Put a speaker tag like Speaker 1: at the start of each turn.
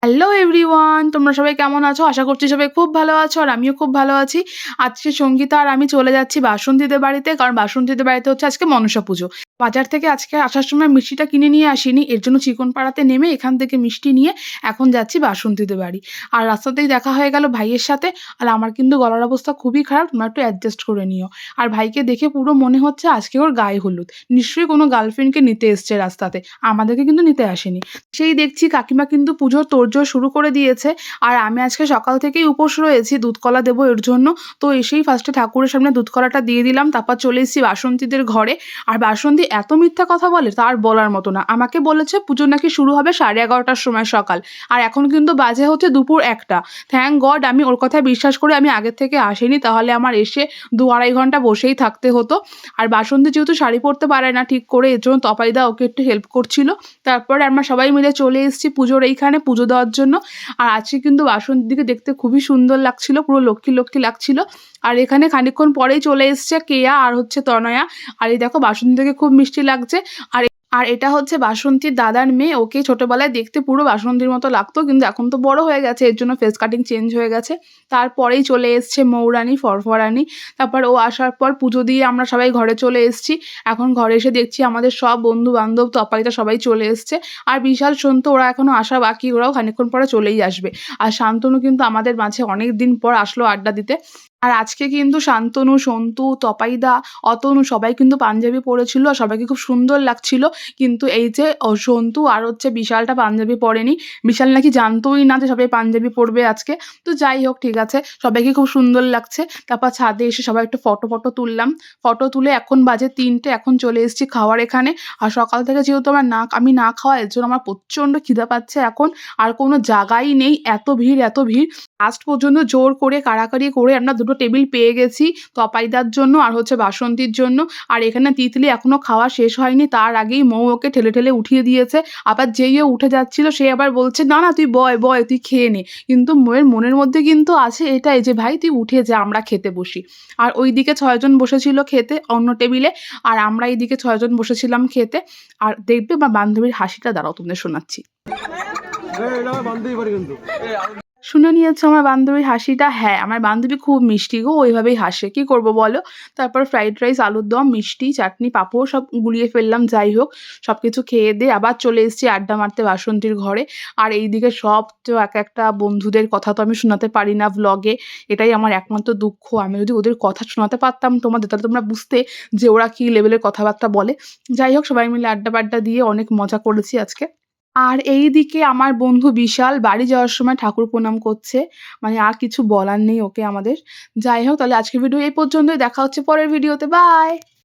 Speaker 1: Hello everyone, তোমরা সবাই কেমন আছো? আশা করছি সবাই খুব ভালো আছো আর আমিও খুব ভালো আছি। আজকে সঙ্গীতা আর আমি চলে যাচ্ছি বাসন্তীদের বাড়িতে, কারণ বাসন্তীদের বাড়িতে হচ্ছে আজকে মনসা পুজো। বাজার থেকে আজকে আসার সময় মিষ্টিটা কিনে নিয়ে আসিনি, এর জন্য চিকনপাড়াতে নেমে এখান থেকে মিষ্টি নিয়ে এখন যাচ্ছি বাসন্তীদের বাড়ি। আর রাস্তাতেই দেখা হয়ে গেল ভাইয়ের সাথে। আর আমার কিন্তু গলার অবস্থা খুবই খারাপ, তোমরা একটু অ্যাডজাস্ট করে নিও। আর ভাইকে দেখে পুরো মনে হচ্ছে আজকে ওর গায়ে হলুদ, নিশ্চয়ই কোনো গার্লফ্রেন্ডকে নিতে এসছে রাস্তাতে, আমাদেরকে কিন্তু নিতে আসেনি। সেই দেখছি কাকিমা কিন্তু পুজোর তোড়জোড় শুরু করে দিয়েছে। আর আমি আজকে সকাল থেকেই উপোস রয়েছি, দুধকলা দেবো এর জন্য। তো এসেই ফার্স্টে ঠাকুরের সামনে দুধকলাটা দিয়ে দিলাম, তারপর চলে এসেছি বাসন্তীদের ঘরে। আর বাসন্তী এত মিথ্যা কথা বলে তার বলার মতো না। আমাকে বলেছে পুজো নাকি শুরু হবে 11:30টার সময় সকাল, আর এখন কিন্তু বাজে হচ্ছে দুপুর 1টা। থ্যাংক গড আমি ওর কথায় বিশ্বাস করে আমি আগের থেকে আসিনি, তাহলে আমার এসে 2-2.5 ঘন্টা বসেই থাকতে হতো। আর বাসন্তী যেহেতু শাড়ি পরতে পারে না ঠিক করে, এর জন্য তপাইদা ওকে একটু হেল্প করছিল। তারপরে আমরা সবাই মিলে চলে এসেছি পুজোর এইখানে পুজো দেওয়ার জন্য। আর আজকে কিন্তু বাসন্তীকে দেখতে খুবই সুন্দর লাগছিল, পুরো লক্ষ্মী লক্ষ্মী লাগছিল। আর এখানে খানিকক্ষণ পরেই চলে এসছে কেয়া আর হচ্ছে তনয়া। আর এই দেখো বাসন্তীকে খুব মিষ্টি লাগছে। আর আর এটা হচ্ছে বাসন্তীর দাদার মেয়ে, ওকে ছোটবেলায় দেখতে পুরো বাসন্তীর মতো লাগতো, কিন্তু এখন তো বড় হয়ে গেছে, এর জন্য ফেস কাটিং চেঞ্জ হয়ে গেছে। তারপরেই চলে এসছে মৌরানী ফরফরানি। তারপর ও আসার পর পুজো দিয়ে আমরা সবাই ঘরে চলে এসেছি। এখন ঘরে এসে দেখছি আমাদের সব বন্ধু বান্ধব তপাইটা সবাই চলে এসছে। আর বিশাল সন্তু ওরা এখনো আসা বাকি, ওরাও খানিকক্ষণ পরে চলেই আসবে। আর শান্তনু কিন্তু আমাদের মাঝে অনেক দিন পর আসলো আড্ডা দিতে। আর আজকে কিন্তু শান্তনু, সন্তু, তপাইদা, অতনু সবাই কিন্তু পাঞ্জাবি পরেছিল আর সবাইকে খুব সুন্দর লাগছিল। কিন্তু এই যে সন্তু আর হচ্ছে বিশালটা পাঞ্জাবি পরেনি। বিশাল নাকি জানতোই না যে সবাই পাঞ্জাবি পরবে আজকে। তো যাই হোক, ঠিক আছে, সবাইকে খুব সুন্দর লাগছে। তারপর ছাদে এসে সবাই একটু ফটো তুললাম। ফটো তুলে এখন বাজে 3টে, এখন চলে এসেছি খাওয়ার এখানে। আর সকাল থেকে যেহেতু আমি না খাওয়া, এর জন্য আমার প্রচণ্ড খিদে পাচ্ছে এখন। আর কোনো জায়গাই নেই, এত ভিড় এত ভিড়। লাস্ট পর্যন্ত জোর করে কাড়াকাড়ি করে আমরা 2টো টেবিল পেয়ে গেছি, তপাইদার জন্য আর হচ্ছে বাসন্তীর জন্য। আর এখানে তিতলি এখনো খাওয়া শেষ হয়নি, তার আগেই মৌ ওকে ঠেলে ঠেলে উঠিয়ে দিয়েছে। আবার যেই ও উঠে যাচ্ছিল সে আবার বলছে না না তুই বয় বয় তুই খেয়ে নে। কিন্তু মৌয়ের মনের মধ্যে কিন্তু আছে এটাই যে ভাই তুই উঠে যা, আমরা খেতে বসি। আর ওইদিকে 6জন বসেছিল খেতে অন্য টেবিলে, আর আমরা এইদিকে 6জন বসেছিলাম খেতে। আর দেখবে আমার বান্ধবীর হাসিটা, দাঁড়াও তোমাদের শোনাচ্ছি। শুনে নিয়েছো আমার বান্ধবীর হাসিটা? হ্যাঁ, আমার বান্ধবী খুব মিষ্টি গো, ওইভাবেই হাসে, কি করব বলো। তারপর ফ্রাইড রাইস, আলুর দম, মিষ্টি, চাটনি, পাঁপড় সব গুলিয়ে ফেললাম। যাই হোক, সব কিছু খেয়ে দিয়ে আবার চলে এসেছি আড্ডা মারতে বাসন্তীর ঘরে। আর এইদিকে সব তো এক একটা বন্ধুদের কথা তো আমি শোনাতে পারি না ভ্লগে, এটাই আমার একমাত্র দুঃখ। আমি যদি ওদের কথা শোনাতে পারতাম তোমাদের, তাহলে তোমরা বুঝতে যে ওরা কী লেভেলের কথাবার্তা বলে। যাই হোক, সবাই মিলে আড্ডা বাড্ডা দিয়ে অনেক মজা করেছি আজকে। আর এইদিকে আমার বন্ধু বিশাল বাড়ি যাওয়ার সময় ঠাকুর প্রণাম করছে। মানে আর কিছু বলার নেই ওকে আমাদের। যাই হোক, তাহলে আজকের ভিডিও এই পর্যন্তই, দেখা হচ্ছে পরের ভিডিওতে। বাই।